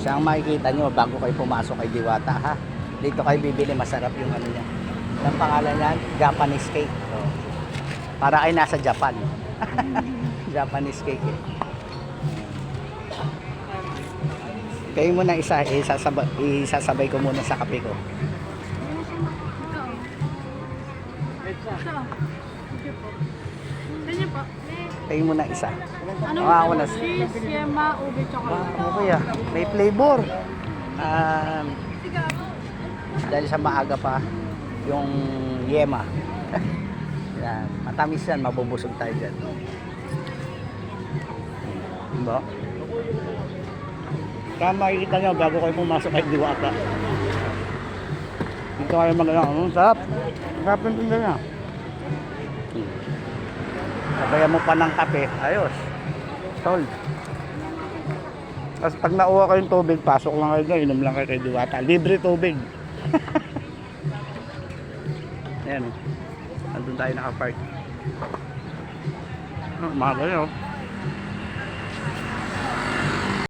Siya ang makikita nyo bago kayo pumasok kay Diwata, ha. Dito kayo bibili, masarap yung ano niya. Ang pangalan niyan, Japanese cake. So, para kayo nasa Japan. Japanese cake eh. Kayo muna isa, isasabay ko muna sa kape ko. Ganyan po. Kayo muna isa. Ano Ako na. cheese, yema, ube, chocolate. Okay ah, may flavor. Dahil sa maaga pa, yung yema. Yan, matamis yan, mabubusog tayo dyan. Diba? Kaya makikita nyo bago kayo pumasok kay Diwata. Dito kayo mag-ano, sarap. Sarap yung tinda niya. Sabayan mo pa ng kape, ayos. Sold. Tapos pag nauha kayong tubig, pasok lang kayo dyan, inom lang kayo kay Diwata. Libre tubig. Ayan, nandun tayo nakapark. Umaga yun, oh.